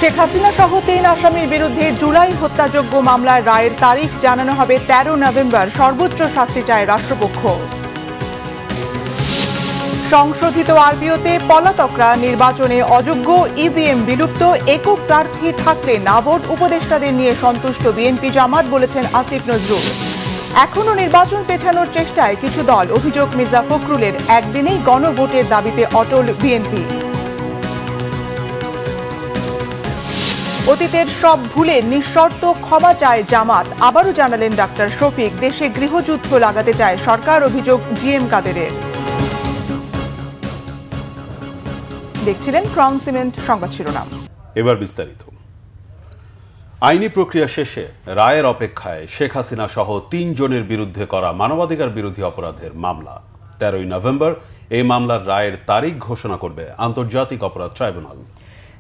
শেখ হাসিনা সহ ৩ আসামির বিরুদ্ধে জুলাই হত্যাযজ্ঞ মামলার রায়ের তারিখ জানানো হবে ১৩ নভেম্বর। সর্বোচ্চ শাস্তি চায় রাষ্ট্রপক্ষ। সংশোধিত আরপিওতে পলাতকরা নির্বাচনে অযোগ্য, ইভিএম বিলুপ্ত, একক প্রার্থী থাকলে না ভোট, উপদেষ্টাদের নিয়ে সন্তুষ্ট বিএনপি জামাত, বলেছেন আসিফ নজরুল। এখনো নির্বাচন পেছানোর চেষ্টায় কিছু দল, অভিযোগ মির্জা ফখরুলের। একদিনেই গণভোটের দাবিতে অটল বিএনপি। অতীতের সব ভুলে নিঃশর্ত ক্ষমা চায় জামাত, আবারও জানালেন ডাক্তার শফিক। দেশে গৃহযুদ্ধ লাগাতে চায় সরকার, অভিযোগ জিএম কাদেরের। দেখছিলেন ক্রাউন সিমেন্ট সংবাদ শিরোনাম। এবার বিস্তারিত। আইনি প্রক্রিয়া শেষে রায়ের অপেক্ষায় শেখ হাসিনা সহ ৩ জনের বিরুদ্ধে করা মানবাধিকার বিরোধী অপরাধের মামলা। ১৩ নভেম্বর এই মামলার রায়ের তারিখ ঘোষণা করবে আন্তর্জাতিক অপরাধ ট্রাইব্যুনাল।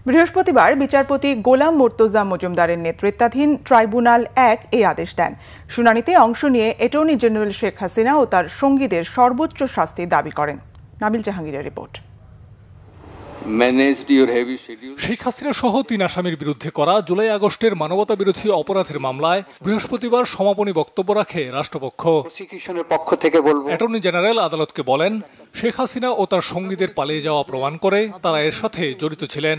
বৃহস্পতিবার বিচারপতি গোলাম মুর্তজা মজুমদারের নেতৃত্বাধীন ট্রাইব্যুনাল ১ এই আদেশ দেন। শুনানিতে অংশ নিয়ে অ্যাটর্নি জেনারেল শেখ হাসিনা ও তার সঙ্গীদের সর্বোচ্চ শাস্তি দাবি করেন। নাবিল জাহাঙ্গীরের রিপোর্ট। শেখ হাসিনা সহ ৩ আসামির বিরুদ্ধে করা জুলাই আগস্টের মানবতা বিরোধী অপরাধের মামলায় বৃহস্পতিবার সমাপনী বক্তব্য রাখে রাষ্ট্রপক্ষ। অ্যাটর্নি জেনারেল আদালতকে বলেন, শেখ হাসিনা ও তার সঙ্গীদের পালিয়ে যাওয়া প্রমাণ করে তারা এর সাথে জড়িত ছিলেন।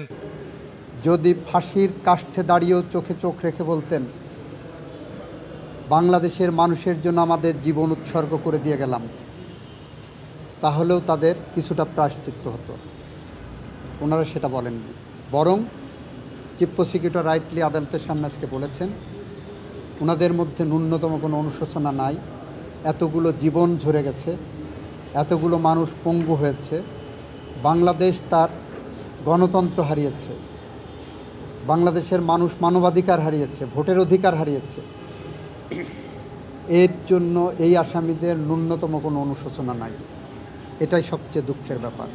যদি ফাঁসির কাষ্ঠে দাঁড়িয়েও চোখে চোখ রেখে বলতেন, বাংলাদেশের মানুষের জন্য আমাদের জীবন উৎসর্গ করে দিয়ে গেলাম, তাহলেও তাদের কিছুটা প্রায়শ্চিত্ত হতো। ওনারা সেটা বলেননি, বরং চিফ প্রসিকিউটর রাইটলি আদালতের সামনে আজকে বলেছেন ওনাদের মধ্যে ন্যূনতম কোনো অনুশোচনা নাই। এতগুলো জীবন ঝরে গেছে, এতগুলো মানুষ পঙ্গু হয়েছে, বাংলাদেশ তার গণতন্ত্র হারিয়েছে, বাংলাদেশের মানুষ মানবাধিকার হারিয়েছে, ভোটের অধিকার হারিয়েছে। এর জন্য এই আসামিদের ন্যূনতম কোনো অনুশোচনা নাই। এটাই সবচেয়ে দুঃখের ব্যাপার।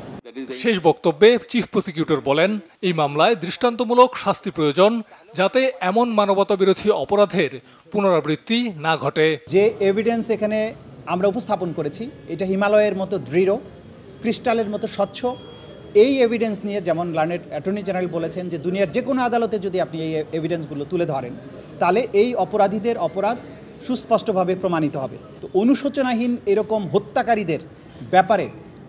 শেষ বক্তব্যে চিফ প্রসিকিউটর বলেন, এই মামলায় দৃষ্টান্তমূলক শাস্তি প্রয়োজন, যাতে এমন মানবতা বিরোধী অপরাধের পুনরাবৃত্তি না ঘটে। যে এভিডেন্স এখানে আমরা উপস্থাপন করেছি, এটা হিমালয়ের মতো দৃঢ়, ক্রিস্টালের মতো স্বচ্ছ। এই এভিডেন্স নিয়ে যেমন লার্নেড অ্যাটর্নি জেনারেল বলেছেন যে দুনিয়ার যে কোনো আদালতে যদি আপনি এই এভিডেন্সগুলো তুলে ধরেন, তাহলে এই অপরাধীদের অপরাধ সুস্পষ্টভাবে প্রমাণিত হবে। তো অনুশোচনাহীন এরকম হত্যাকারীদের ব্যাপারে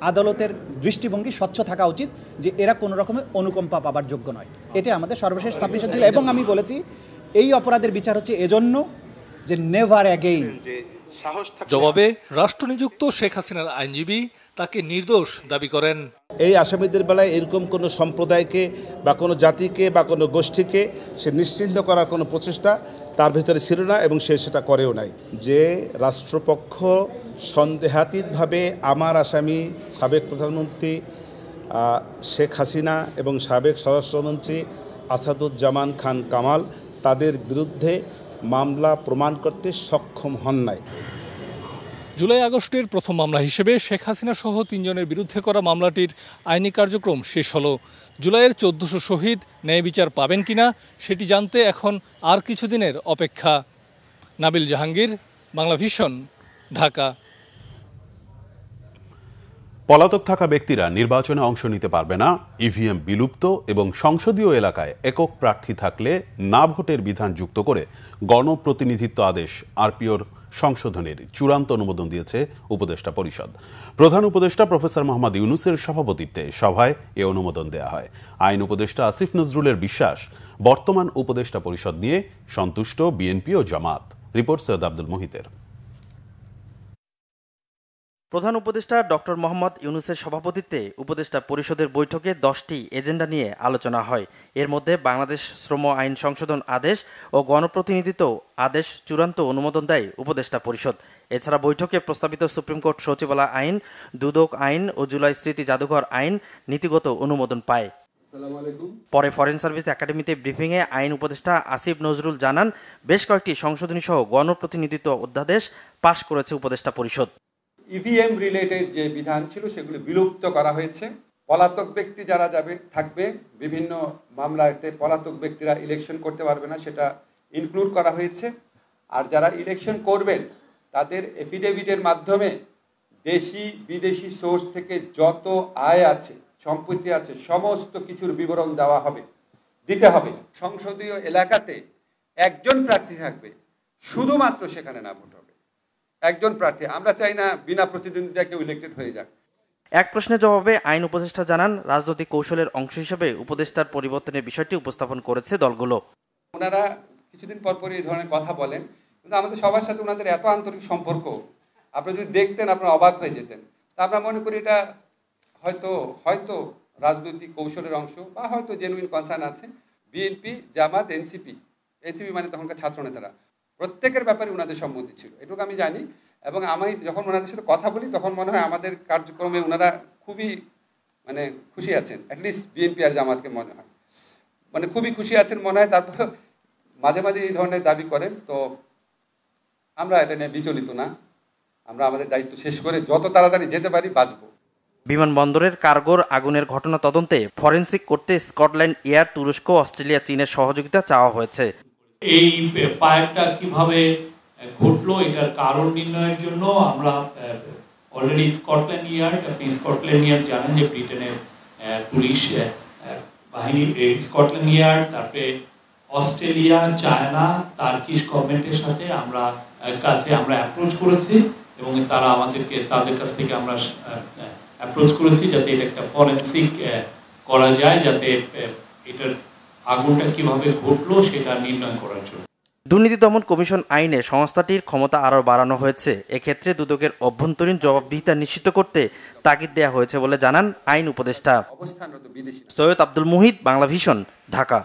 আদালতের দৃষ্টিভঙ্গি স্বচ্ছ থাকা উচিত, যে এরা কোনো রকমের অনুকম্পা পাবার যোগ্য নয়। এটা আমাদের সর্বশেষ সাবমিশন ছিল, এবং আমি বলেছি এই অপরাধের বিচার হচ্ছে এজন্য যে নেভার অ্যাগেইন। জবাবে রাষ্ট্রনিযুক্ত শেখ হাসিনার আইনজীবী তাকে নির্দোষ দাবি করেন। এই আসামিদের বেলায় এরকম কোনো সম্প্রদায়কে বা কোনো জাতিকে বা কোনো গোষ্ঠীকে সে নিশ্চিহ্ন করার কোনো প্রচেষ্টা তার ভিতরে ছিল না, এবং সে সেটা করেও নাই। যে রাষ্ট্রপক্ষ সন্দেহাতীতভাবে আমার আসামি সাবেক প্রধানমন্ত্রী শেখ হাসিনা এবং সাবেক স্বরাষ্ট্রমন্ত্রী আসাদুজ্জামান খান কামাল, তাদের বিরুদ্ধে মামলা প্রমাণ করতে সক্ষম হন নাই। জুলাই আগস্টের প্রথম মামলা হিসেবে শেখ হাসিনা সহ ৩ জনের বিরুদ্ধে করা মামলাটির আইনি কার্যক্রম শেষ হলো। জুলাইয়ের ১৪০০ শহীদ ন্যায় বিচার পাবেন কিনা সেটি জানতে এখন আর কিছুদিনের অপেক্ষা। নাবিল জাহাঙ্গীর, বাংলা ভিশন, ঢাকা। পলাতক থাকা ব্যক্তিরা নির্বাচনে অংশ নিতে পারবে না, ইভিএম বিলুপ্ত এবং সংসদীয় এলাকায় একক প্রার্থী থাকলে না ভোটের বিধান যুক্ত করে গণপ্রতিনিধিত্ব আদেশ আরপিওর সংশোধনের চূড়ান্ত অনুমোদন দিয়েছে উপদেষ্টা পরিষদ। প্রধান উপদেষ্টা প্রফেসর মোহাম্মদ ইউনূসের সভাপতিত্বে সভায় এ অনুমোদন দেয়া হয়। আইন উপদেষ্টা আসিফ নজরুলের বিশ্বাস, বর্তমান উপদেষ্টা পরিষদ নিয়ে সন্তুষ্ট বিএনপি ও জামাত। রিপোর্ট সৈয়দ আব্দুল মুহিতের। প্রধান উপদেষ্টা ডক্টর মোহাম্মদ ইউনূসের সভাপতিত্বে উপদেষ্টা পরিষদের বৈঠকে 10টি এজেন্ডা নিয়ে আলোচনা হয়। এর মধ্যে বাংলাদেশ শ্রম আইন সংশোধন আদেশ ও গণপ্রতিনিধিত্ব আদেশ চূড়ান্ত অনুমোদন দেয় উপদেষ্টা পরিষদ। এছাড়া বৈঠকে প্রস্তাবিত সুপ্রিম কোর্ট সচিবালয় আইন, দুদক আইন ও জুলাই স্মৃতি জাদুঘর আইন নীতিগত অনুমোদন পায়। পরে ফরেন সার্ভিস একাডেমিতে ব্রিফিংয়ে আইন উপদেষ্টা আসিফ নজরুল জানান, বেশ কয়েকটি সংশোধনী সহ গণপ্রতিনিধিত্ব অধ্যাদেশ পাশ করেছে উপদেষ্টা পরিষদ। ইভিএম রিলেটেড যে বিধান ছিল সেগুলি বিলুপ্ত করা হয়েছে। পলাতক ব্যক্তি যারা থাকবে, বিভিন্ন মামলাতে পলাতক ব্যক্তিরা ইলেকশন করতে পারবে না, সেটা ইনক্লুড করা হয়েছে। আর যারা ইলেকশন করবেন তাদের এফিডেভিটের মাধ্যমে দেশি বিদেশি সোর্স থেকে যত আয় আছে, সম্পত্তি আছে, সমস্ত কিছুর বিবরণ দেওয়া হবে। দিতে হবে। সংসদীয় এলাকাতে একজন প্রার্থী থাকবে, শুধুমাত্র সেখানে না ভোট হবে একজন প্রার্থী। আমরা চাই না বিনা প্রতিদ্বন্দ্বিতা কেউ ইলেক্টেড হয়ে যাক। এক প্রশ্নের জবাবে আইন উপদেষ্টা জানান, রাজনৈতিক কৌশলের অংশ হিসেবে উপদেষ্টার পরিবর্তনের বিষয়টি উপস্থাপন করেছে দলগুলো। ওনারা কিছুদিন পর পর এই ধরনের কথা বলেন, কিন্তু আমাদের সবার সাথে ওনাদের এত আন্তরিক সম্পর্ক, আপনি যদি দেখতেন আপনারা অবাক হয়ে যেতেন। তা আমরা মনে করি এটা হয়তো রাজনৈতিক কৌশলের অংশ, বা হয়তো জেনুইন কনসার্ন আছে। বিএনপি, জামাত, এনসিপি মানে তখনকার ছাত্র নেতারা, প্রত্যেকের ব্যাপারে ওনাদের সম্মতি ছিল, এটুকু আমি জানি। এবং আমি যখন ওনাদের সাথে কথা বলি তখন মনে হয় আমাদের কার্যক্রমে ওনারা খুবই খুশি আছেন। অ্যাটলিস্ট বিএনপি আর জামাতকে মনে হয় খুবই খুশি আছেন মনে হয়। তারপর মাঝে মাঝে এই ধরনের দাবি করেন, তো আমরা এটা নিয়ে বিচলিত না। আমরা আমাদের দায়িত্ব শেষ করে যত তাড়াতাড়ি যেতে পারি বাঁচব। বিমানবন্দরের কার্গোর আগুনের ঘটনা তদন্তে ফরেনসিক করতে স্কটল্যান্ড ইয়ার্ড, তুরস্ক, অস্ট্রেলিয়া, চীনের সহযোগিতা চাওয়া হয়েছে। এই ফায়ারটা কিভাবে ঘটলো এটার কারণ নির্ণয়ের জন্য আমরা অলরেডি স্কটল্যান্ড ইয়ার্ড, আপনি স্কটল্যান্ড ইয়ার্ড জানেন যে ব্রিটেনের পুলিশ বাহিনী, স্কটল্যান্ড ইয়ার্ড, তারপরে অস্ট্রেলিয়া, চায়না, টার্কিশ গভর্নমেন্টের সাথে আমরা অ্যাপ্রোচ করেছি এবং তারা তাদের কাছ থেকে আমরা অ্যাপ্রোচ করেছি যাতে এটা একটা ফরেনসিক করা যায়, যাতে এটার আগুনটা কিভাবে ঘটলো সেটা নির্ণয় করার জন্য। দুর্নীতি দমন কমিশন আইনে সংস্থাটির ক্ষমতা আরও বাড়ানো হয়েছে। এক্ষেত্রে দুদকের অভ্যন্তরীণ জবাবদিহিতা নিশ্চিত করতে তাগিদ দেওয়া হয়েছে বলে জানান আইন উপদেষ্টা। সৈয়দ আব্দুল মুহিত, বাংলা ভিশন, ঢাকা।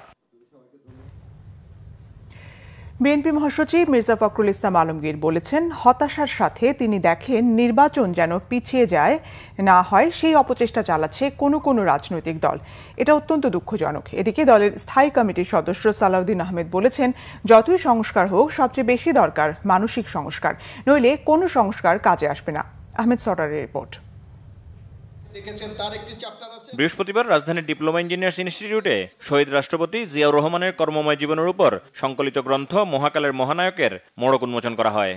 বিএনপি মহাসচিব মির্জা ফখরুল ইসলাম আলমগীর বলেছেন, হতাশার সাথে তিনি দেখেন নির্বাচন যেন পিছিয়ে যায় না হয় সেই অপচেষ্টা চালাচ্ছে কোনো রাজনৈতিক দল। এটা অত্যন্ত দুঃখজনক। এদিকে দলের স্থায়ী কমিটির সদস্য সালাউদ্দিন আহমেদ বলেছেন, যতই সংস্কার হোক সবচেয়ে বেশি দরকার মানসিক সংস্কার, নইলে কোনো সংস্কার কাজে আসবে না। আহমেদ সরারের রিপোর্ট। বৃহস্পতিবার রাজধানীর ডিপ্লোমা ইঞ্জিনিয়ার্স ইনস্টিটিউটে শহীদ রাষ্ট্রপতি জিয়াউর রহমানের কর্মময় জীবনের উপর সংকলিত গ্রন্থ মহাকালের মহানায়কের মোড়ক উন্মোচন করা হয়।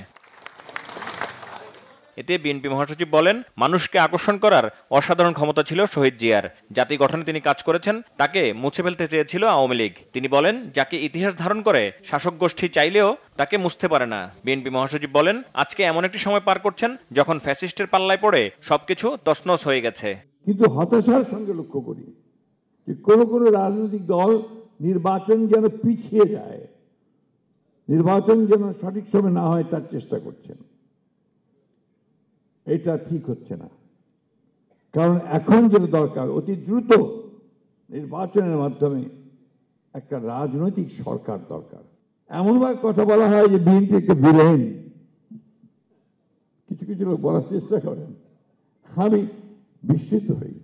এতে বিএনপি মহাসচিব বলেন, মানুষকে আকর্ষণ করার অসাধারণ ক্ষমতা ছিল শহীদ জিয়ার। জাতি গঠনে তিনি কাজ করেছেন, তাকে মুছে ফেলতে চেয়েছিল আওয়ামী লীগ। তিনি বলেন, যাকে ইতিহাস ধারণ করে শাসক গোষ্ঠী চাইলেও তাকে মুছতে পারে না। বিএনপি মহাসচিব বলেন, আজকে এমন একটি সময় পার করছেন যখন ফ্যাসিস্টের পাল্লায় পড়ে সবকিছু তছনছ হয়ে গেছে। কিন্তু হতাশার সঙ্গে লক্ষ্য করি যে কোন রাজনৈতিক দল নির্বাচন যেন পিছিয়ে যায়, নির্বাচন যেন সঠিক সময় না হয় তার চেষ্টা করছেন। এটা ঠিক হচ্ছে না, কারণ এখন যেটা দরকার অতি দ্রুত নির্বাচনের মাধ্যমে একটা রাজনৈতিক সরকার দরকার। এমনভাবে কথা বলা হয় যে বিএনপি একটা বিরোহীন, কিছু লোক বলার চেষ্টা করেন। আমি বিস্মিত হই।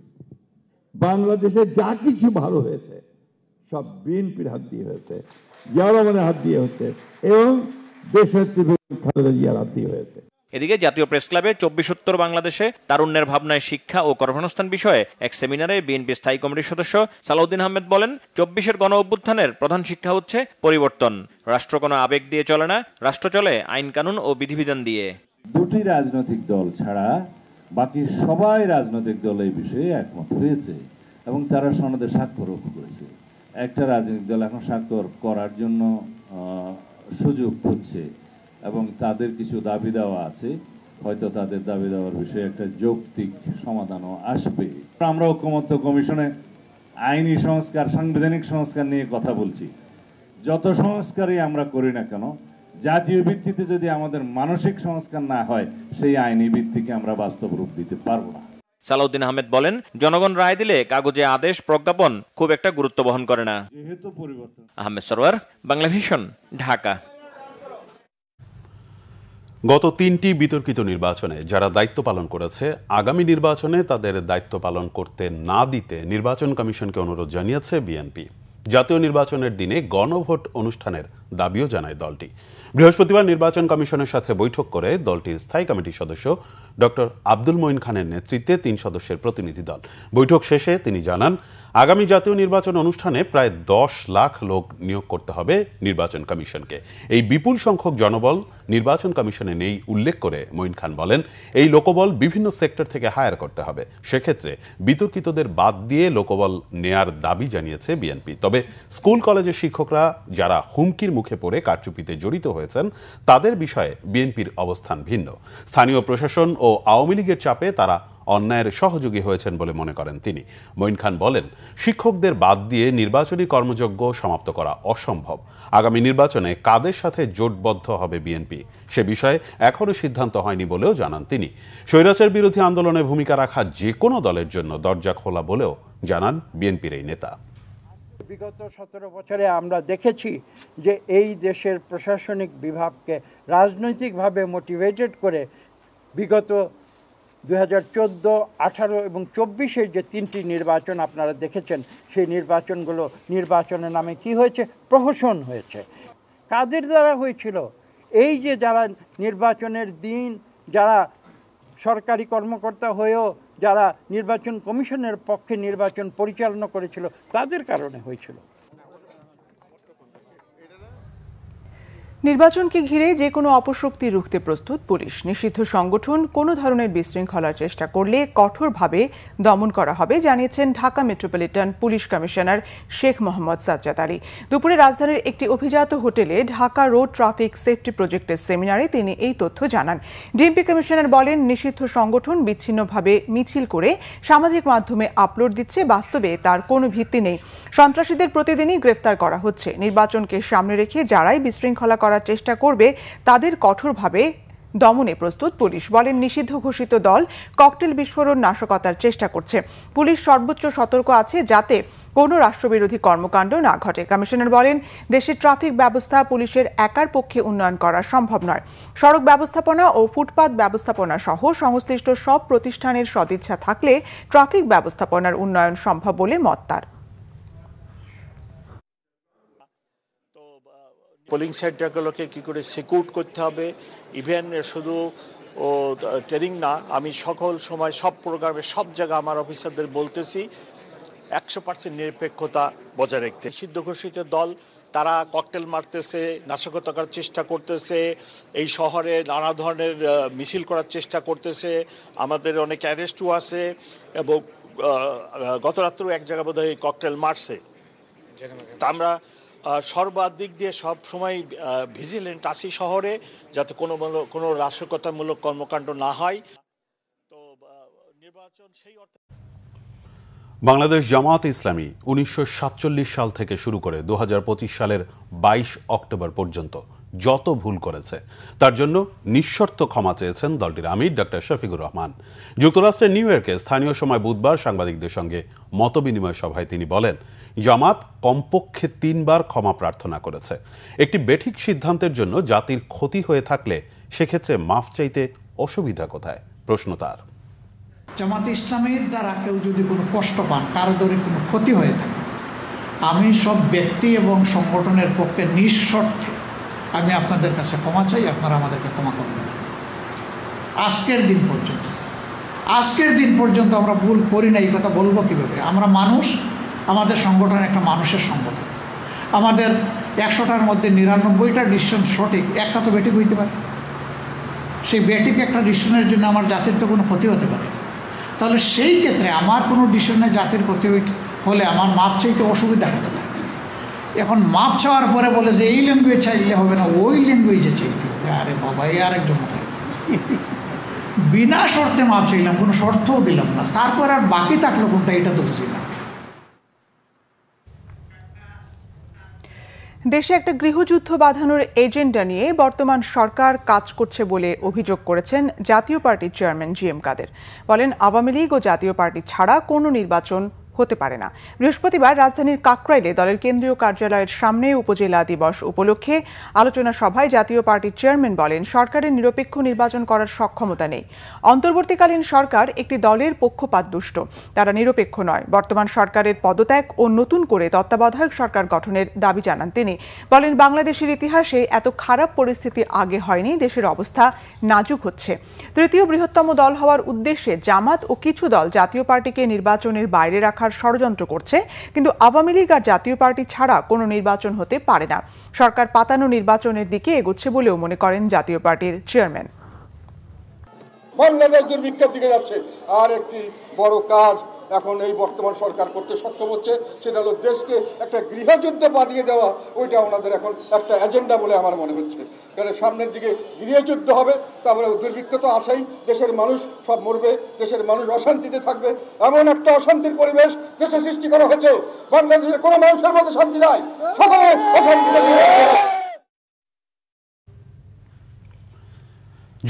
বাংলাদেশে যা কিছু ভালো হয়েছে সব বিএনপির হাত দিয়ে হয়েছে, জিয়াউর রহমানের হাত দিয়ে হয়েছে এবং দেশের খালেদা জিয়ার হাত দিয়ে হয়েছে। এদিকে জাতীয় প্রেস ক্লাবে 24 বাংলাদেশে তারুণ্যের ভাবনায় শিক্ষা ও কর্মসংস্থান বিষয়ে এক সেমিনারে বিএনপি স্থায়ী কমিটির সদস্য সালাউদ্দিন আহমেদ বলেন, 24 গণ অভ্যুত্থানের প্রধান শিক্ষা হচ্ছে পরিবর্তন। রাষ্ট্র কোনো আবেগ দিয়ে চলে না, রাষ্ট্র চলে আইন কানুন ও বিধিবিধান দিয়ে। দুটি রাজনৈতিক দল ছাড়া বাকি সবাই রাজনৈতিক দল এই বিষয়ে একমত হয়েছে এবং তারা সনদে স্বাক্ষরও করেছে। একটা রাজনৈতিক দল এখন স্বাক্ষর করার জন্য সুযোগ খুঁজছে এবং তাদের কিছু দাবি দেওয়া আছে, হয়তো তাদের দাবি দেওয়ার বিষয়ে একটা যৌক্তিক সমাধানও আসবে। আমরা ঐকমত্য কমিশনে আইনি সংস্কার, সাংবিধানিক সংস্কার নিয়ে কথা বলছি। যত সংস্কারই আমরা করি না কেন, জাতীয় ভিত্তিতে যদি আমাদের মানসিক সংস্কার না হয়, সেই আইনি ভিত্তিকে আমরা বাস্তব রূপ দিতে পারবো না। সালাউদ্দিন আহমেদ বলেন, জনগণ রায় দিলে কাগজে আদেশ প্রজ্ঞাপন খুব একটা গুরুত্ব বহন করে না। আহমেদ সরওয়ার, বাংলা ভিশন, ঢাকা। গত 3টি বিতর্কিত নির্বাচনে যারা দায়িত্ব পালন করেছে, আগামী নির্বাচনে তাদের দায়িত্ব পালন করতে না দিতে নির্বাচন কমিশনকে অনুরোধ জানিয়েছে বিএনপি। জাতীয় নির্বাচনের দিনে গণভোট অনুষ্ঠানের দাবিও জানায় দলটি। বৃহস্পতিবার নির্বাচন কমিশনের সাথে বৈঠক করে দলটির স্থায়ী কমিটির সদস্য ডক্টর আব্দুল মঈন খানের নেতৃত্বে 3 সদস্যের প্রতিনিধি দল। বৈঠক শেষে তিনি জানান, আগামী জাতীয় নির্বাচন অনুষ্ঠানে প্রায় 10 লাখ লোক নিয়োগ করতে হবে নির্বাচন কমিশনকে। এই বিপুল সংখ্যক জনবল নির্বাচন কমিশনে নেই উল্লেখ করে মঈন খান বলেন, এই লোকবল বিভিন্ন সেক্টর থেকে হায়ার করতে হবে। সেক্ষেত্রে বিতর্কিতদের বাদ দিয়ে লোকবল নেয়ার দাবি জানিয়েছে বিএনপি। তবে স্কুল কলেজের শিক্ষকরা যারা হুমকির মুখে পড়ে কারচুপিতে জড়িত হয়েছেন তাদের বিষয়ে বিএনপির অবস্থান ভিন্ন। স্থানীয় প্রশাসন ও আওয়ামী লীগের চাপে তারা অন্যায়ের সহযোগী হয়েছেন বলে মনে করেন তিনি। মঈন খান বলেন, শিক্ষকদের বাদ দিয়ে নির্বাচনী কর্মযজ্ঞ সমাপ্ত করা অসম্ভব। আগামী নির্বাচনে কাদের সাথে জোটবদ্ধ হবে বিএনপি সে বিষয়ে এখনো সিদ্ধান্ত হয়নি বলেও জানান তিনি। স্বৈরাচার বিরোধী আন্দোলনে ভূমিকা রাখা যে কোনো দলের জন্য দরজা খোলা বলেও জানান বিএনপির এই নেতা। বিগত 17 বছরে আমরা দেখেছি যে এই দেশের প্রশাসনিক বিভাগকে রাজনৈতিকভাবে মোটিভেটেড করে বিগত 2014, 18 এবং 24-এর যে 3টি নির্বাচন আপনারা দেখেছেন, সেই নির্বাচনগুলো নির্বাচনের নামে কি হয়েছে? প্রহসন হয়েছে। কাদের দ্বারা হয়েছিল? এই যে যারা নির্বাচনের দিন যারা সরকারি কর্মকর্তা হয়েও যারা নির্বাচন কমিশনের পক্ষে নির্বাচন পরিচালনা করেছিল তাদের কারণে হয়েছিল। নির্বাচনকে ঘিরে যে কোনো অপশক্তি রুখতে প্রস্তুত পুলিশ। নিষিদ্ধ সংগঠন কোনো ধরনের বিশৃঙ্খলার চেষ্টা করলে কঠোরভাবে দমন করা হবে জানিয়েছেন Dhaka metropolitan police commissioner Sheikh Mohammad Sajjad Ali. দুপুরে রাজধানীর একটি অভিজাত হোটেলে ঢাকা রোড ট্রাফিক সেফটি প্রজেক্টের সেমিনারে তিনি এই তথ্য জানান। ডিএমপি কমিশনার বলেন, নিষিদ্ধ সংগঠন বিচ্ছিন্নভাবে মিছিল করে সামাজিক মাধ্যমে আপলোড দিচ্ছে, বাস্তবে তার কোনো ভিত্তি নেই। সন্ত্রাসীদের প্রতিদিনই গ্রেফতার করা হচ্ছে। নির্বাচনকে সামনে রেখে যারাই বিশৃঙ্খলা করার চেষ্টা করবে তাদের কঠোরভাবে দমনে প্রস্তুত পুলিশ। বলেন, নিষিদ্ধ ঘোষিত দল ককটেল বিস্ফোরণ নাশকতার চেষ্টা করছে। পুলিশ সর্বোচ্চ সতর্ক আছে যাতে কোনো রাষ্ট্রবিরোধী কর্মকাণ্ড না ঘটে। কমিশনার বলেন, দেশের ট্রাফিক ব্যবস্থা পুলিশের একার পক্ষে উন্নয়ন করা সম্ভব নয়। সড়ক ব্যবস্থাপনা ও ফুটপাত ব্যবস্থাপনা সহ সংশ্লিষ্ট সব প্রতিষ্ঠানের সদিচ্ছা থাকলে ট্রাফিক ব্যবস্থাপনার উন্নয়ন সম্ভব বলে মত তার। পোলিং সেন্টারগুলোকে কী করে সিকিউর করতে হবে, ইভেন শুধু ট্রেনিং না, আমি সকল সময় সব প্রোগ্রামে সব জায়গায় আমার অফিসারদের বলতেছি 100% নিরপেক্ষতা বজায় রাখতে। নিষিদ্ধ ঘোষিত দল তারা ককটেল মারতেছে, নাশকতা করার চেষ্টা করতেছে, এই শহরে নানা ধরনের মিছিল করার চেষ্টা করতেছে। আমাদের অনেক অ্যারেস্টও আছে এবং গত রাত্রেও এক জায়গায় বোধহয় ককটেল মারছে। তা আমরা সর্বাধিক দিয়ে সব সময় ভিজিলেন্ট আছি শহরে, যাতে কোনো নাশকতামূলক কর্মকাণ্ড না হয়। তো নির্বাচন সেই অর্থে বাংলাদেশ জামায়াতে ইসলামী 1947 সাল থেকে শুরু করে 2025 সালের 22 অক্টোবর পর্যন্ত যত ভুল করেছে তার জন্য নিঃশর্ত ক্ষমা চেয়েছেন দলটির আমির ডক্টর শফিকুর রহমান। যুক্তরাষ্ট্রের নিউ ইয়র্কে স্থানীয় সময় বুধবার সাংবাদিকদের সঙ্গে মতবিনিময় সভায় তিনি বলেন, জামাত কমপক্ষে 3 বার ক্ষমা প্রার্থনা করেছে। একটি বেঠিক সিদ্ধান্তের জন্য জাতির ক্ষতি হয়ে থাকলে সেক্ষেত্রে মাফ চাইতে অসুবিধা কোথায়? প্রশ্ন তার। জামাত ইসলামের দ্বারা কেউ যদি কোনো কষ্ট পান, কারো ধরে কোনো ক্ষতি হয়ে থাকে, আমি সব ব্যক্তি এবং সংগঠনের পক্ষে নিঃশর্তে আমি আপনাদের কাছে ক্ষমা চাই, আপনারা আমাদেরকে ক্ষমা করে দেবেন। আজকের দিন পর্যন্ত আমরা ভুল করি না, এই কথা বলবো কীভাবে? আমরা মানুষ, আমাদের সংগঠন একটা মানুষের সংগঠন। আমাদের 100টার মধ্যে 99টা ডিসিশন সঠিক, একটা তো বেঠিক হইতে পারে। সেই বেঠিক একটা ডিসিশনের জন্য আমার জাতির তো কোনো ক্ষতি হতে পারে। তাহলে সেই ক্ষেত্রে আমার কোনো ডিসিশনে জাতির ক্ষতি হলে আমার মাপ চাইতে অসুবিধা হতে থাকে। এখন মাপ চাওয়ার পরে বলে যে এই ল্যাঙ্গুয়েজ চাইলে হবে না, ওই ল্যাঙ্গুয়েজে চাইতে হবে। আরে বাবা, এই আরেকজন বিনা শর্তে মাপ চাইলাম, কোনো শর্তও দিলাম না, তারপর আর বাকি থাকলো কোনটা, এটা তো বুঝি না। দেশে একটা গৃহযুদ্ধ বাঁধানোর এজেন্ডা নিয়ে বর্তমান সরকার কাজ করছে বলে অভিযোগ করেছেন জাতীয় পার্টির চেয়ারম্যান জি.এম. কাদের। বলেন, আওয়ামী লীগ ও জাতীয় পার্টি ছাড়া কোনো নির্বাচন হতে পারে না। বৃহস্পতিবার রাজধানীর কাকরাইলে দলের কেন্দ্রীয় কার্যালয়ের সামনে উপজেলা দিবস উপলক্ষে আলোচনা সভায় জাতীয় পার্টির চেয়ারম্যান বলেন, সরকারের নিরপেক্ষ নির্বাচন করার সক্ষমতা নেই। অন্তর্বর্তীকালীন সরকার একটি দলের পক্ষপাতদুষ্ট, তারা নিরপেক্ষ নয়। বর্তমান সরকারের পদত্যাগ ও নতুন করে তত্ত্বাবধায়ক সরকার গঠনের দাবি জানান তিনি। বলেন, বাংলাদেশের ইতিহাসে এত খারাপ পরিস্থিতি আগে হয়নি, দেশের অবস্থা নাজুক হচ্ছে। তৃতীয় বৃহত্তম দল হওয়ার উদ্দেশ্যে জামাত ও কিছু দল জাতীয় পার্টিকে নির্বাচনের বাইরে রাখার রাখার ষড়যন্ত্র করছে, কিন্তু আওয়ামী লীগ আর জাতীয় পার্টি ছাড়া কোনো নির্বাচন হতে পারে না। সরকার পাতানো নির্বাচনের দিকে এগোচ্ছে বলেও মনে করেন জাতীয় পার্টির চেয়ারম্যান। বাংলাদেশ দুর্ভিক্ষের দিকে যাচ্ছে, আর একটি বড় কাজ এখন এই বর্তমান সরকার করতে সক্ষম হচ্ছে, সেটা হলো দেশকে একটা গৃহযুদ্ধ বাঁধিয়ে দেওয়া। ওইটা ওনাদের এখন একটা এজেন্ডা বলে আমার মনে হচ্ছে, কারণ সামনের দিকে গৃহযুদ্ধ হবে, তারপরে দুর্ভিক্ষ তো আছেই, দেশের মানুষ সব মরবে, দেশের মানুষ অশান্তিতে থাকবে। এমন একটা অশান্তির পরিবেশ দেশে সৃষ্টি করা হয়েছে, বাংলাদেশের কোনো মানুষের মধ্যে শান্তি নাই, সকলে অশান্তিতে।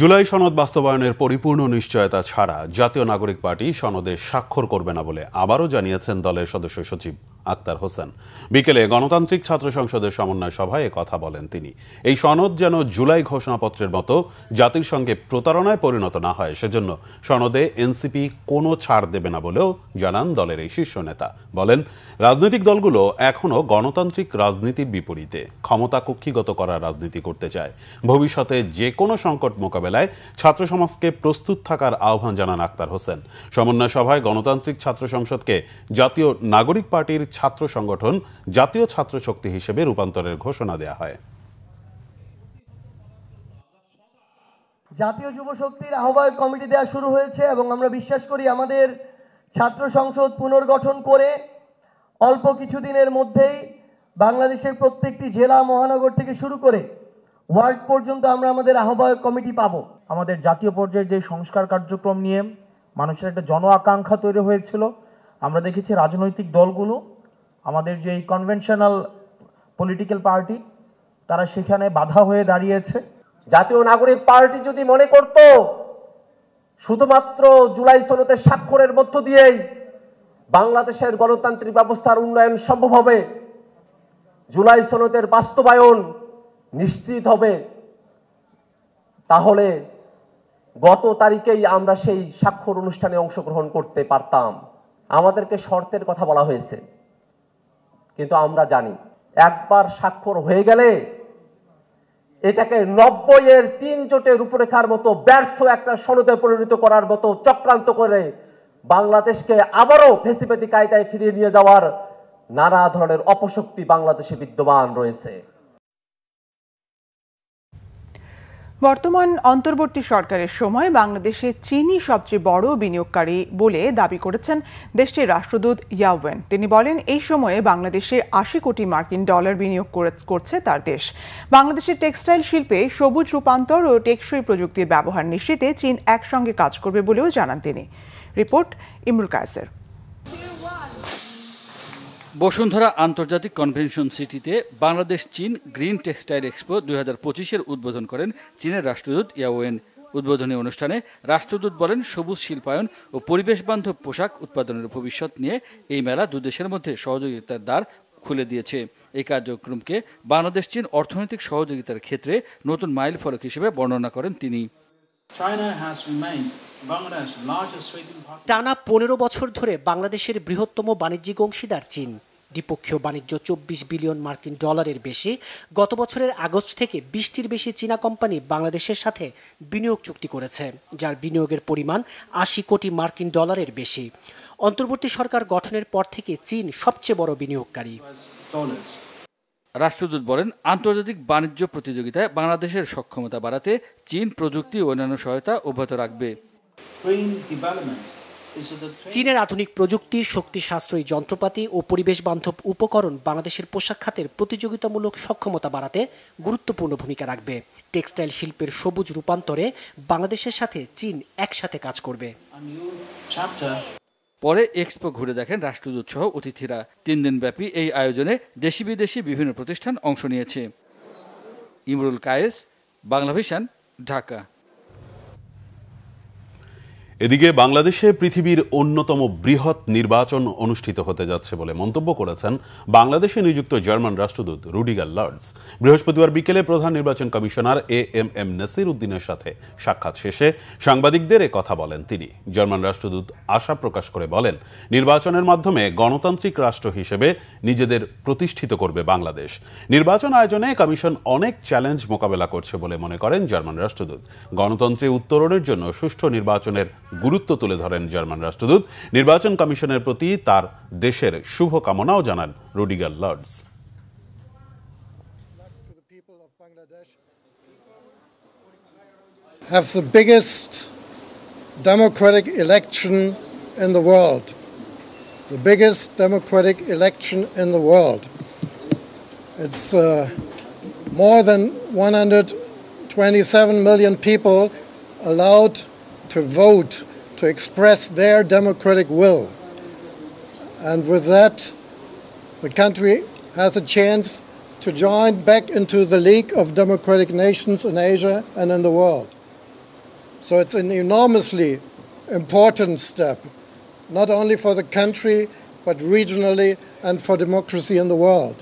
জুলাই সনদ বাস্তবায়নের পরিপূর্ণ নিশ্চয়তা ছাড়া জাতীয় নাগরিক পার্টি সনদে স্বাক্ষর করবে না বলে আবারও জানিয়েছেন দলের সদস্য সচিব আক্তার হোসেন। বিকেলে গণতান্ত্রিক ছাত্র সংসদের সমন্বয় সভায় কথা বলেন তিনি। এই সনদ যেন জুলাই ঘোষণাপত্রের মতো জাতির সঙ্গে প্রতারণায় পরিণত না হয়, সেজন্য সনদে এনসিপি কোনো ছাড় দেবে না বলেও জানান দলের এই শীর্ষ নেতা। বলেন, রাজনৈতিক দলগুলো এখনও গণতান্ত্রিক রাজনীতির বিপরীতে ক্ষমতা কক্ষিগত করার রাজনীতি করতে চায়। ভবিষ্যতে যে কোনো সংকট মোকাবেলায় ছাত্র সমাজকে প্রস্তুত থাকার আহ্বান জানান আক্তার হোসেন। সমন্বয় সভায় গণতান্ত্রিক ছাত্র সংসদকে জাতীয় নাগরিক পার্টির ছাত্র সংগঠন জাতীয় ছাত্র শক্তি হিসেবে রূপান্তরের ঘোষণা দেয়া হয়। জাতীয় যুব শক্তির আহ্বায়ক কমিটি দেওয়া শুরু হয়েছে এবং আমরা বিশ্বাস করি আমাদের ছাত্র সংসদ পুনর্গঠন করে অল্প কিছুদিনের মধ্যেই বাংলাদেশের প্রত্যেকটি জেলা মহানগর থেকে শুরু করে ওয়ার্ড পর্যন্ত আমরা আমাদের আহ্বায়ক কমিটি পাবো। আমাদের জাতীয় পর্যায়ে যে সংস্কার কার্যক্রম নিয়ে মানুষের একটা জন আকাঙ্ক্ষা তৈরি হয়েছিল, আমরা দেখেছি রাজনৈতিক দলগুলো, আমাদের যে কনভেনশনাল পলিটিক্যাল পার্টি, তারা সেখানে বাধা হয়ে দাঁড়িয়েছে। জাতীয় নাগরিক পার্টি যদি মনে করত শুধুমাত্র জুলাই সনদের স্বাক্ষরের মধ্য দিয়েই বাংলাদেশের গণতান্ত্রিক ব্যবস্থার উন্নয়ন সম্ভব হবে, জুলাই সনদের বাস্তবায়ন নিশ্চিত হবে, তাহলে গত তারিখেই আমরা সেই স্বাক্ষর অনুষ্ঠানে অংশগ্রহণ করতে পারতাম। আমাদেরকে শর্তের কথা বলা হয়েছে, কিন্তু আমরা জানি একবার স্বাক্ষর হয়ে গেলে এটাকে 90-এর 3 জোটের রূপরেখার মতো ব্যর্থ একটা সনদে পরিণত করার মতো চক্রান্ত করে বাংলাদেশকে আবারও ফেসিবাদী কায়দায় ফিরিয়ে নিয়ে যাওয়ার নানা ধরনের অপশক্তি বাংলাদেশে বিদ্যমান রয়েছে। বর্তমান অন্তর্বর্তী সরকারের সময় বাংলাদেশে চীনই সবচেয়ে বড় বিনিয়োগকারী বলে দাবি করেছেন দেশটির রাষ্ট্রদূত ইয়াওয়েন। তিনি বলেন, এই সময়ে বাংলাদেশে 80 কোটি মার্কিন ডলার বিনিয়োগ করছে তার দেশ। বাংলাদেশের টেক্সটাইল শিল্পে সবুজ রূপান্তর ও টেকসই প্রযুক্তির ব্যবহার নিশ্চিতে চীন একসঙ্গে কাজ করবে বলেও জানান তিনি। রিপোর্ট ইমরুল কায়েসের। বসুন্ধরা আন্তর্জাতিক কনভেনশন সিটিতে বাংলাদেশ চীন গ্রিন টেক্সটাইল এক্সপো 2025-এর উদ্বোধন করেন চীনের রাষ্ট্রদূত ইয়াওয়েন। উদ্বোধনী অনুষ্ঠানে রাষ্ট্রদূত বলেন, সবুজ শিল্পায়ন ও পরিবেশ বান্ধব পোশাক উৎপাদনের ভবিষ্যৎ নিয়ে এই মেলা দুদেশের মধ্যে সহযোগিতার দ্বার খুলে দিয়েছে। এই কার্যক্রমকে বাংলাদেশ চীন অর্থনৈতিক সহযোগিতার ক্ষেত্রে নতুন মাইল ফলক হিসেবে বর্ণনা করেন তিনি। টানা 15 বছর ধরে বাংলাদেশের বৃহত্তম বাণিজ্যিক অংশীদার চীন। দ্বিপক্ষীয় বাণিজ্য 24 বিলিয়ন মার্কিন ডলারের বেশি। গত বছরের আগস্ট থেকে 20টির বেশি চীনা কোম্পানি বাংলাদেশের সাথে বিনিয়োগ চুক্তি করেছে, যার বিনিয়োগের পরিমাণ 80 কোটি মার্কিন ডলারের বেশি। অন্তর্বর্তী সরকার গঠনের পর থেকে চীন সবচেয়ে বড় বিনিয়োগকারী। রাষ্ট্রদূত বলেন, আন্তর্জাতিক বাণিজ্য প্রতিযোগিতায় বাংলাদেশের সক্ষমতা বাড়াতে চীন প্রযুক্তি ও অন্যান্য সহায়তা অব্যাহত রাখবে। চীনের আধুনিক প্রযুক্তি, শক্তি সাশ্রয়ী যন্ত্রপাতি ও পরিবেশ বান্ধব উপকরণ বাংলাদেশের পোশাক খাতের প্রতিযোগিতামূলক সক্ষমতা বাড়াতে গুরুত্বপূর্ণ ভূমিকা রাখবে। টেক্সটাইল শিল্পের সবুজ রূপান্তরে বাংলাদেশের সাথে চীন একসাথে কাজ করবে। পরে এক্সপো ঘুরে দেখেন রাষ্ট্রদূত সহ অতিথিরা। 3 দিনব্যাপী এই আয়োজনে দেশি বিদেশি বিভিন্ন প্রতিষ্ঠান অংশ নিয়েছে। ইমরুল কায়েস, বাংলাভিশন, ঢাকা। এদিকে বাংলাদেশে পৃথিবীর অন্যতম বৃহৎ নির্বাচন অনুষ্ঠিত হতে যাচ্ছে বলে মন্তব্য করেছেন বাংলাদেশে নিযুক্ত জার্মান রাষ্ট্রদূত রুডিগার লর্ডস। বৃহস্পতিবার বিকেলে প্রধান নির্বাচন কমিশনার এএমএম নাসির উদ্দিনের সাথে সাক্ষাৎ শেষে সাংবাদিকদের এ কথা বলেন তিনি। জার্মান রাষ্ট্রদূত আশা প্রকাশ করে বলেন, নির্বাচনের মাধ্যমে গণতান্ত্রিক রাষ্ট্র হিসেবে নিজেদের প্রতিষ্ঠিত করবে বাংলাদেশ। নির্বাচন আয়োজনে কমিশন অনেক চ্যালেঞ্জ মোকাবেলা করছে বলে মনে করেন জার্মান রাষ্ট্রদূত। গণতন্ত্রে উত্তরণের জন্য সুষ্ঠু নির্বাচনের গুরুত্ব তুলে ধরেন জার্মান রাষ্ট্রদূত। নির্বাচন কমিশনের প্রতি তার দেশের শুভকামনাও জানান Rudiger Lords. Have the biggest democratic election in the world. The biggest democratic election in the world. It's more than 127 million people allowed to vote, to express their democratic will. And with that, the country has a chance to join back into the League of Democratic Nations in Asia and in the world. So it's an enormously important step, not only for the country, but regionally and for democracy in the world.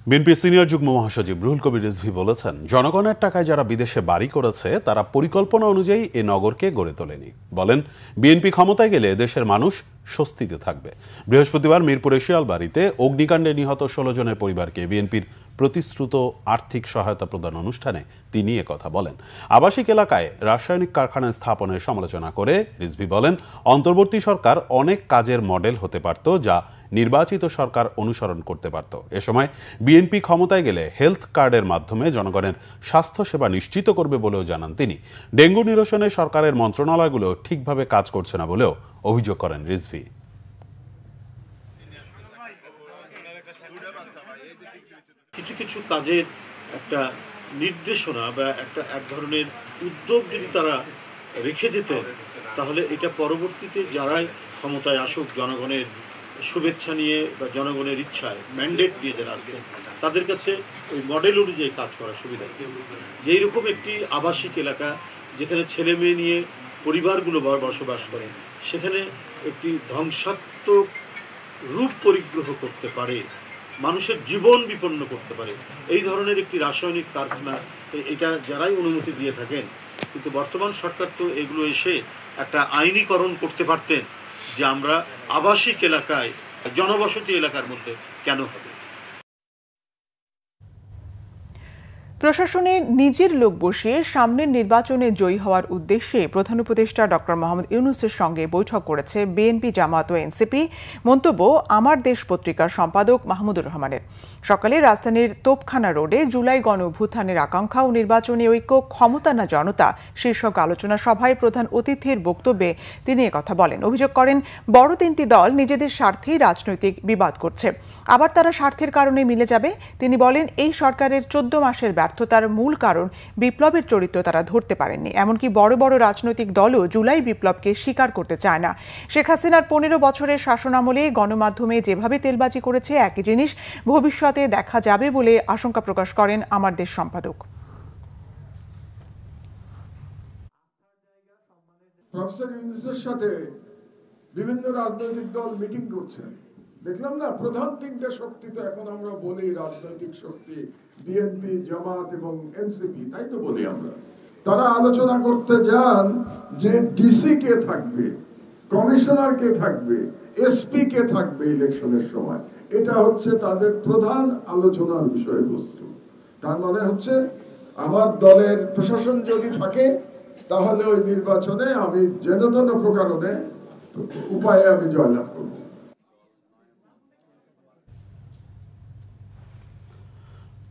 বিএনপির senior যুগ্ম মহাসচিব রুহুল কবির রিজভী বলেছেন, জনগণের টাকায় যারা বিদেশে বাড়ি করেছে তারা পরিকল্পনা অনুযায়ী এ নগরকে গড়ে তোলেনি। বলেন, বিএনপি ক্ষমতায় গেলে দেশের মানুষ স্বস্তিতে থাকবে। বৃহস্পতিবার মিরপুরে শিয়ালবাড়িতে অগ্নিকাণ্ডে নিহত 16 জনের পরিবারকে বিএনপির প্রতিশ্রুত আর্থিক সহায়তা প্রদান অনুষ্ঠানে তিনি একথা বলেন। আবাসিক এলাকায় রাসায়নিক কারখানা স্থাপনের সমালোচনা করে রিজভী বলেন, অন্তর্বর্তী সরকার অনেক কাজের মডেল হতে পারত যা নির্বাচিত সরকার অনুসরণ করতে পারত। এ সময় বিএনপি ক্ষমতায় গেলে হেলথ কার্ডের মাধ্যমে জনগণের স্বাস্থ্য সেবা নিশ্চিত করবে বলেও জানান তিনি। ডেঙ্গু নিরসনে সরকারের মন্ত্রণালয়গুলো ঠিকভাবে কাজ করছে না বলেও অভিযোগ করেন রিজভী। কিছু কিছু কাজের একটা নির্দেশনা বা এক ধরনের উদ্যোগ যদি তারা রেখে যেতেন, তাহলে এটা পরবর্তীতে যারাই ক্ষমতায় আসুক জনগণের শুভেচ্ছা নিয়ে বা জনগণের ইচ্ছায় ম্যান্ডেট দিয়ে যারা আসতেন তাদের কাছে ওই মডেল অনুযায়ী কাজ করার সুবিধা। যেই রকম একটি আবাসিক এলাকা যেখানে ছেলে মেয়ে নিয়ে পরিবারগুলো বসবাস করে, সেখানে একটি ধ্বংসাত্মক রূপ পরিগ্রহ করতে পারে, মানুষের জীবন বিপন্ন করতে পারে এই ধরনের একটি রাসায়নিক কারখানা, এটা যারাই অনুমতি দিয়ে থাকেন। কিন্তু বর্তমান সরকার তো এগুলো এসে একটা আইনীকরণ করতে পারতেন যে আমরা আবাসিক এলাকায় জনবসতি এলাকার মধ্যে কেন হবে। প্রশাসনে নিজের লোক বসিয়ে সামনের নির্বাচনে জয়ী হওয়ার উদ্দেশ্যে প্রধান উপদেষ্টা ডক্টর মোহাম্মদ ইউনূসের সঙ্গে বৈঠক করেছে বিএনপি, জামায়াত ও এনসিপি। মন্তব্য আমার দেশ পত্রিকার সম্পাদক মাহমুদুর রহমানের। সকালে রাজধানীর তোপখানা রোডে জুলাই গণ অভ্যুত্থানের আকাঙ্ক্ষা ও নির্বাচনী ঐক্য, ক্ষমতা না জনতা শীর্ষক আলোচনা সভায় প্রধান অতিথির বক্তব্যে তিনি একথা বলেন। অভিযোগ করেন, বড় তিনটি দল নিজেদের স্বার্থেই রাজনৈতিক বিবাদ করছে, আবার তারা স্বার্থের কারণে মিলে যাবে। তিনি বলেন, এই সরকারের 14 মাসের ব্যর্থতার মূল কারণ বিপ্লবের চরিত্র তারা ধরতে পারেননি। এমনকি বড় বড় রাজনৈতিক দলও জুলাই বিপ্লবকে স্বীকার করতে চায় না। শেখ হাসিনার 15 বছরের শাসনামলে গণমাধ্যমে যেভাবে তেলবাজি করেছে একই জিনিস ভবিষ্যতে দেখা যাবে বলে আশঙ্কা প্রকাশ করেন আমার দেশ সম্পাদক। প্রফেসর ইউনূসের সাথে বিভিন্ন রাজনৈতিক দল মিটিং করছে, দেখলাম না। প্রধান তিনটে শক্তি তো এখন আমরা বলি রাজনৈতিক শক্তি, বিএনপি, জামাত এবং এনসিপি, তাই তো বলি আমরা। তারা আলোচনা করতে যান যে ডিসি কে থাকবে, কমিশনার কে থাকবে, এসপি কে থাকবে ইলেকশনের সময়। এটা হচ্ছে তাদের প্রধান আলোচনার বিষয়বস্তু। তার মানে হচ্ছে আমার দলের প্রশাসন যদি থাকে তাহলে ওই নির্বাচনে আমি যেন তেন প্রকারণে উপায়ে আমি জয়লাভ করব।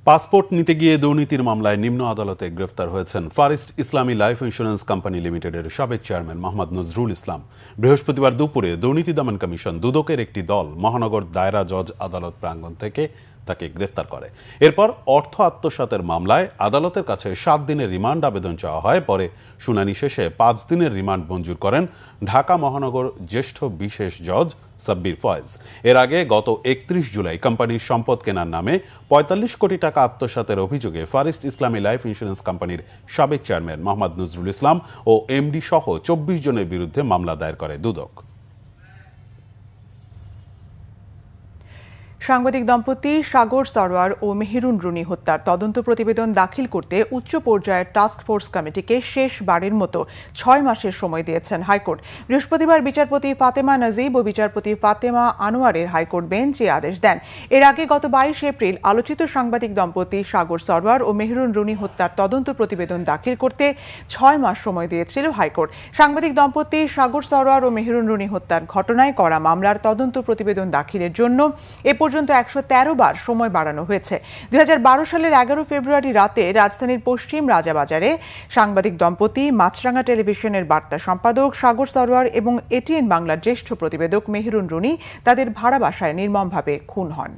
পাসপোর্ট নিতে গিয়ে দুর্নীতির মামলায় নিম্ন আদালতে গ্রেফতার হয়েছেন ফার ইস্ট ইসলামী লাইফ ইন্স্যুরেন্স কোম্পানি লিমিটেডের সাবেক চেয়ারম্যান মোহাম্মদ নজরুল ইসলাম। বৃহস্পতিবার দুপুরে দুর্নীতি দমন কমিশন দুদকের একটি দল মহানগর দায়রা জজ আদালত প্রাঙ্গণ থেকে তাকে গ্রেফতার করে। এরপর অর্থ আত্মসাতের মামলায় আদালতের কাছে 7 দিনের রিমান্ড আবেদন চাওয়া হয়। পরে শুনানি শেষে 5 দিনের রিমান্ড মঞ্জুর করেন ঢাকা মহানগর জ্যেষ্ঠ বিশেষ জজ সাব্বির ফয়েজ। এর আগে গত 31 জুলাই কোম্পানির সম্পদ কেনার নামে 45 কোটি টাকা আত্মসাতের অভিযোগে ফার ইস্ট ইসলামী লাইফ ইন্স্যুরেন্স কোম্পানির সাবেক চেয়ারম্যান মোহাম্মদ নজরুল ইসলাম ও এমডি সহ 24 জনের বিরুদ্ধে মামলা দায়ের করে দুদক। সাংবাদিক দম্পতি সাগর সরোয়ার ও মেহেরুন রুনি হত্যার তদন্ত প্রতিবেদন দাখিল করতে উচ্চ পর্যায়ের টাস্ক ফোর্স কমিটিকে শেষবারের মতো 6 মাসের সময় দিয়েছেন হাইকোর্ট। বৃহস্পতিবার বিচারপতি ফাতেমা নাজিব ও বিচারপতি ফাতেমা আনোয়ারের হাইকোর্ট বেঞ্চ এই আদেশ দেন। এর আগে গত 22 এপ্রিল আলোচিত সাংবাদিক দম্পতি সাগর সরোয়ার ও মেহেরুন রুনি হত্যার তদন্ত প্রতিবেদন দাখিল করতে 6 মাস সময় দিয়েছিল হাইকোর্ট। সাংবাদিক দম্পতি সাগর সরোয়ার ও মেহেরুন রুনি হত্যার ঘটনায় করা মামলার তদন্ত প্রতিবেদন দাখিলের জন্য পর্যন্ত 113 বার সময় বাড়ানো হয়েছে। 2012 সালের 11 ফেব্রুয়ারি রাতে রাজধানীর পশ্চিম রাজাবাজারে সাংবাদিক দম্পতি, মাছরাঙা টেলিভিশনের বার্তা সম্পাদক সাগর সরোয়ার এবং এটিএন বাংলার জ্যেষ্ঠ প্রতিবেদক মেহেরুন রুনি তাদের ভাড়া বাসায় নির্মমভাবে খুন হন।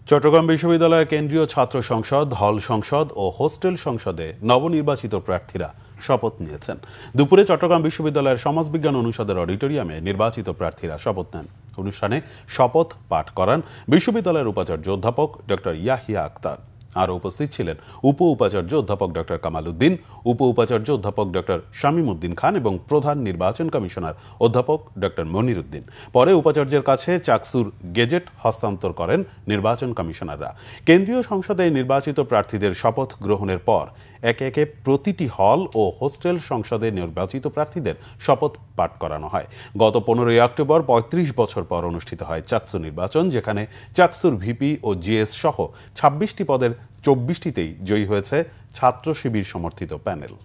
চট্টগ্রাম বিশ্ববিদ্যালয়ের কেন্দ্রীয় ছাত্র সংসদ, হল সংসদ ও হোস্টেল সংসদে নবনির্বাচিত প্রার্থীরা শপথ নিয়েছেন। দুপুরে চট্টগ্রাম বিশ্ববিদ্যালয়ের সমাজবিজ্ঞান অনুষদের অডিটোরিয়ামে নির্বাচিত প্রার্থীরা শপথ নেন। অনুষ্ঠানে শপথ পাঠ করান বিশ্ববিদ্যালয়ের উপাচার্য অধ্যাপক ডক্টর ইয়াহিয়া আক্তার। আরও উপস্থিত ছিলেন উপ উপাচার্য অধ্যাপক ডক্টর কামাল উদ্দিন, উপ উপাচার্য অধ্যাপক ডক্টর শামীম উদ্দিন খান এবং প্রধান নির্বাচন কমিশনার অধ্যাপক ডক্টর মনির উদ্দিন। পরে উপাচার্যের কাছে চাকসুর গেজেট হস্তান্তর করেন নির্বাচন কমিশনাররা। কেন্দ্রীয় সংসদে নির্বাচিত প্রার্থীদের শপথ গ্রহণের পর একে একে প্রতিটি হল ও হোস্টেল সংসদে নির্বাচিত প্রার্থীদের শপথ পাঠ করানো হয়। গত 15 অক্টোবর 35 বছর পর অনুষ্ঠিত হয় চাকসু নির্বাচন, যেখানে চাকসুর ভিপি ও জিএস সহ 26টি পদের 24টিতেই জয়ী হয়েছে ছাত্র শিবির সমর্থিত প্যানেল।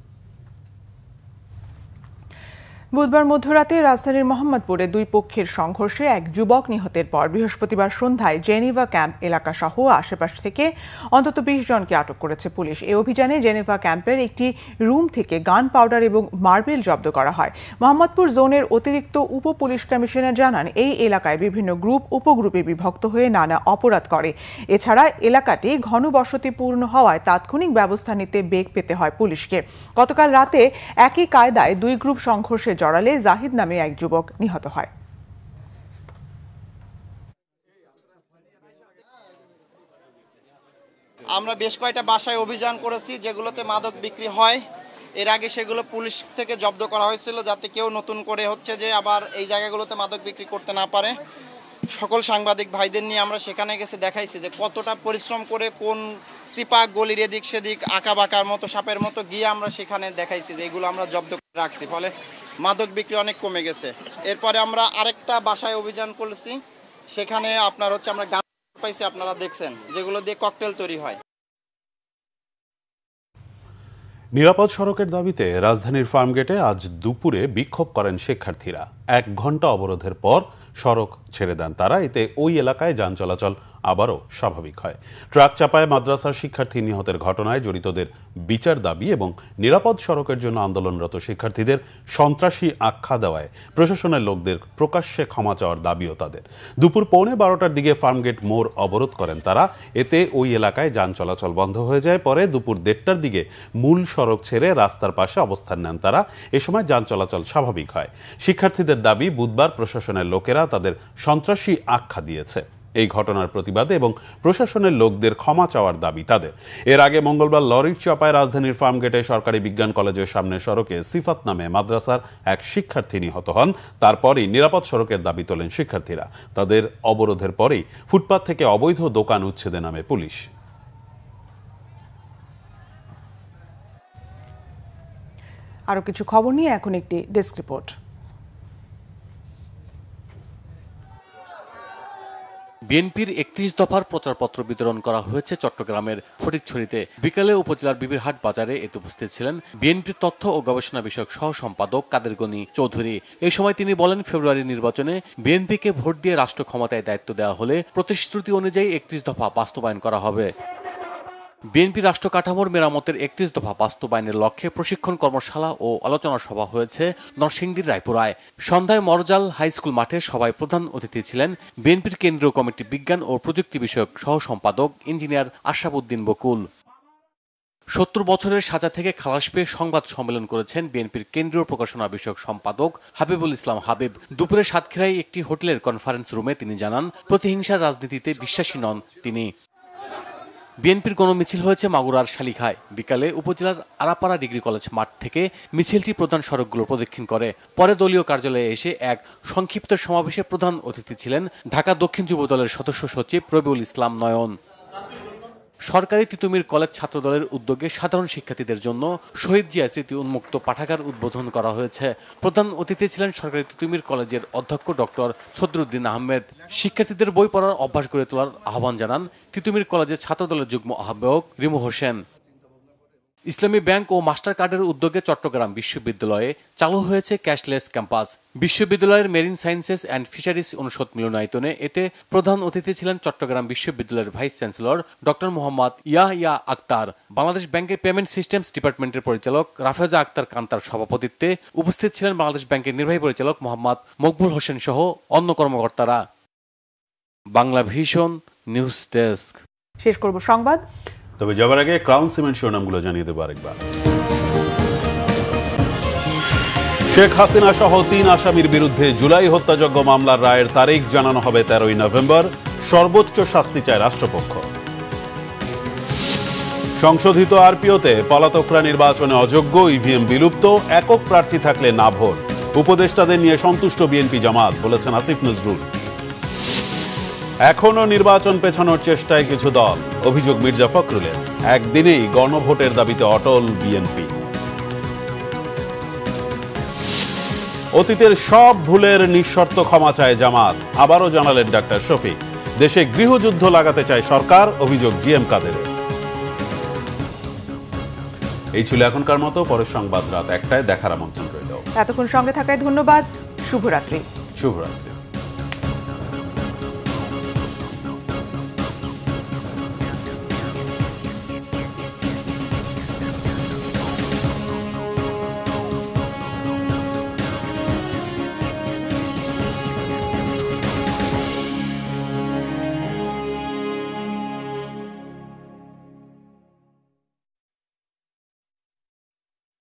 বুধবার মধ্যরাতে রাজধানীর মোহাম্মদপুরে দুই পক্ষের সংঘর্ষে এক যুবক নিহতের পর বৃহস্পতিবার সন্ধ্যায় জেনেভা ক্যাম্প এলাকা সহ আশেপাশ থেকে অন্তত 20 জনকে আটক করেছে পুলিশ। এই অভিযানে জেনেভা ক্যাম্পের একটি রুম থেকে গান পাউডার এবং মার্বেল জব্দ করা হয়। মোহাম্মদপুর জোনের অতিরিক্ত উপ পুলিশ কমিশনার জানান, এই এলাকায় বিভিন্ন গ্রুপ উপগ্রুপে বিভক্ত হয়ে নানা অপরাধ করে। এছাড়া এলাকাটি ঘনবসতিপূর্ণ হওয়ায় তাৎক্ষণিক ব্যবস্থা নিতে বেগ পেতে হয় পুলিশকে। গতকাল রাতে একই কায়দায় দুই গ্রুপ সংঘর্ষে জড়ালে জাহিদ নামে এক যুবক নিহত হয়। আমরা বেশ কয়েকটা বাসায় অভিযান করেছি যেগুলোতে মাদক বিক্রি হয়। এর আগে সেগুলো পুলিশ থেকে জব্দ করা হয়েছিল যাতে কেউ নতুন করে যে আবার এই জায়গাগুলোতে মাদক বিক্রি করতে না পারে। সকল সাংবাদিক ভাইদের নিয়ে আমরা সেখানে গেছে দেখাইছি যে কতটা পরিশ্রম করে কোন চিপাক গলির এদিক সেদিক আঁকা বাঁকার মতো সাপের মতো গিয়ে আমরা সেখানে দেখাইছি যে এগুলো আমরা জব্দ করে রাখছি, ফলে মাদক বিক্রি অনেক কমে গেছে। এরপরে আমরা আরেকটা বাসায় অভিযান করেছি, সেখানে আপনার আমরা গান পাইছি, আপনারা দেখছেন, যেগুলো দিয়ে ককটেল তৈরি হয়। নিরাপদ সড়কের দাবিতে রাজধানীর ফার্মগেটে আজ দুপুরে বিক্ষোভ করেন শিক্ষার্থীরা। 1 ঘণ্টা অবরোধের পর সড়ক ছেড়ে দেন তারা। এতে ওই এলাকায় যান চলাচল আবারও স্বাভাবিক হয়। ট্রাক চাপায় মাদ্রাসার শিক্ষার্থী নিহতের ঘটনায় জড়িতদের বিচার দাবি এবং নিরাপদ সড়কের জন্য আন্দোলনরত শিক্ষার্থীদের সন্ত্রাসী আখ্যা দেওয়ায় প্রশাসনের লোকদের প্রকাশ্যে ক্ষমা চাওয়ার দাবিও তাদের। দুপুর 12:15টার দিকে ফার্মগেট মোড় অবরোধ করেন তারা। এতে ওই এলাকায় যান চলাচল বন্ধ হয়ে যায়। পরে দুপুর 1:30টার দিকে মূল সড়ক ছেড়ে রাস্তার পাশে অবস্থান নেন তারা। এ সময় যান চলাচল স্বাভাবিক হয়। শিক্ষার্থীদের দাবি, বুধবার প্রশাসনের লোকেরা তাদের সন্ত্রাসী আখ্যা দিয়েছে। এই ঘটনার প্রতিবাদে এবং প্রশাসনের লোকদের ক্ষমা চাওয়ার দাবি তাদের। এর আগে মঙ্গলবার লরির চাপায় রাজধানীর ফার্মগেটে সরকারি বিজ্ঞান কলেজের সামনে সড়কে সিফাত নামে মাদ্রাসার এক শিক্ষার্থী নিহত হন। তারপরই নিরাপদ সড়কের দাবি তোলেন শিক্ষার্থীরা। তাদের অবরোধের পরেই ফুটপাত থেকে অবৈধ দোকান উচ্ছেদে নামে পুলিশ। আরও কিছু খবর নিয়ে এখন একটি ডেস্ক রিপোর্ট। বিএনপির 31 দফার প্রচারপত্র বিতরণ করা হয়েছে চট্টগ্রামের ফটিকছড়িতে। বিকালে উপজেলার বিবিরহাট বাজারে এতে উপস্থিত ছিলেন বিএনপির তথ্য ও গবেষণা বিষয়ক সহ সম্পাদক কাদের গনি চৌধুরী। এই সময় তিনি বলেন, ফেব্রুয়ারি নির্বাচনে বিএনপিকে ভোট দিয়ে রাষ্ট্র ক্ষমতায় দায়িত্ব দেওয়া হলে প্রতিশ্রুতি অনুযায়ী 31 দফা বাস্তবায়ন করা হবে। বিএনপি রাষ্ট্র কাঠামোর মেরামতের 31 দফা বাস্তবায়নের লক্ষ্যে প্রশিক্ষণ কর্মশালা ও আলোচনা সভা হয়েছে নরসিংদীর রায়পুরায়। সন্ধ্যায় মরজাল হাই স্কুল মাঠে সভায় প্রধান অতিথি ছিলেন বিএনপির কেন্দ্রীয় কমিটি বিজ্ঞান ও প্রযুক্তি বিষয়ক সহ সম্পাদক ইঞ্জিনিয়ার আশরাফ উদ্দিন বকুল। 70 বছরের সাজা থেকে খালাস পেয়ে সংবাদ সম্মেলন করেছেন বিএনপির কেন্দ্রীয় প্রকাশনা বিষয়ক সম্পাদক হাবিবুল ইসলাম হাবিব। দুপুরে সাতক্ষীরায় একটি হোটেলের কনফারেন্স রুমে তিনি জানান, প্রতিহিংসার রাজনীতিতে বিশ্বাসী নন তিনি। বিএনপির কোনো মিছিল হয়েছে মাগুরার শালিখায়। বিকালে উপজেলার আরাপাড়া ডিগ্রি কলেজ মাঠ থেকে মিছিলটি প্রধান সড়কগুলো প্রদক্ষিণ করে। পরে দলীয় কার্যালয়ে এসে এক সংক্ষিপ্ত সমাবেশে প্রধান অতিথি ছিলেন ঢাকা দক্ষিণ যুব দলের সদস্য সচিব রবিউল ইসলাম নয়ন। সরকারি তিতুমির কলেজ ছাত্রদলের উদ্যোগে সাধারণ শিক্ষার্থীদের জন্য শহীদ জিয়া স্মৃতি উন্মুক্ত পাঠাগার উদ্বোধন করা হয়েছে। প্রধান অতিথি ছিলেন সরকারি তিতুমির কলেজের অধ্যক্ষ ডক্টর সদরুদ্দিন আহমেদ। শিক্ষার্থীদের বই পড়ার অভ্যাস গড়ে তোলার আহ্বান জানান তিতুমির কলেজের ছাত্রদলের যুগ্ম আহ্বায়ক রিমু হোসেন। ইসলামী ব্যাংক ও মাস্টার কার্ডের উদ্যোগে চট্টগ্রাম বিশ্ববিদ্যালয়ে চালু হয়েছে ক্যাশলেস ক্যাম্পাস। বিশ্ববিদ্যালয়ের মেরিন সায়েন্সেস অ্যান্ড ফিশারিজ অনুষদ মিলনায়তনে এতে প্রধান অতিথি ছিলেন চট্টগ্রাম বিশ্ববিদ্যালয়ের vice chancellor doctor Mohammad Yahya Akhtar. Bangladesh ব্যাংকের পেমেন্ট সিস্টেমস ডিপার্টমেন্টের পরিচালক রাফেজা আক্তার কান্তার সভাপতিত্বে উপস্থিত ছিলেন বাংলাদেশ ব্যাংকের নির্বাহী পরিচালক মোহাম্মদ মকবুল হোসেন সহ অন্য কর্মকর্তারা। Bangla vision news desk. শেষ করব সংবাদ, তবে যাবার আগে ক্রাউন সিমেন্ট শিরোনামগুলো জানিয়ে দেবো আরেকবার। শেখ হাসিনা সহ 3 আসামির বিরুদ্ধে জুলাই হত্যাযজ্ঞ মামলার রায়ের তারিখ জানানো হবে 13ই নভেম্বর। সর্বোচ্চ শাস্তি চায় রাষ্ট্রপক্ষ। সংশোধিত আরপিওতে পলাতকরা নির্বাচনে অযোগ্য, ইভিএম বিলুপ্ত, একক প্রার্থী থাকলে না ভোট। উপদেষ্টাদের নিয়ে সন্তুষ্ট বিএনপি জামাত, বলেছেন আসিফ নজরুল। এখনো নির্বাচন পেছানোর চেষ্টায় কিছু দল, অভিযোগ মির্জা ফখরুলের। একদিনেই গণভোটের দাবিতে অটল বিএনপি। অতীতের সব ভুলের নিঃশর্ত ক্ষমা চায় জামাত, আবারও জানালেন ডাক্তার শফিক। দেশে গৃহযুদ্ধ লাগাতে চায় সরকার, অভিযোগ জিএম কাদেরের। এই ছিল এখনকার মতো। পরের সংবাদ রাত 1টায় দেখার আমন্ত্রণ রইল। এতক্ষণ সঙ্গে থাকায় ধন্যবাদ। শুভরাত্রি। শুভরাত্রি।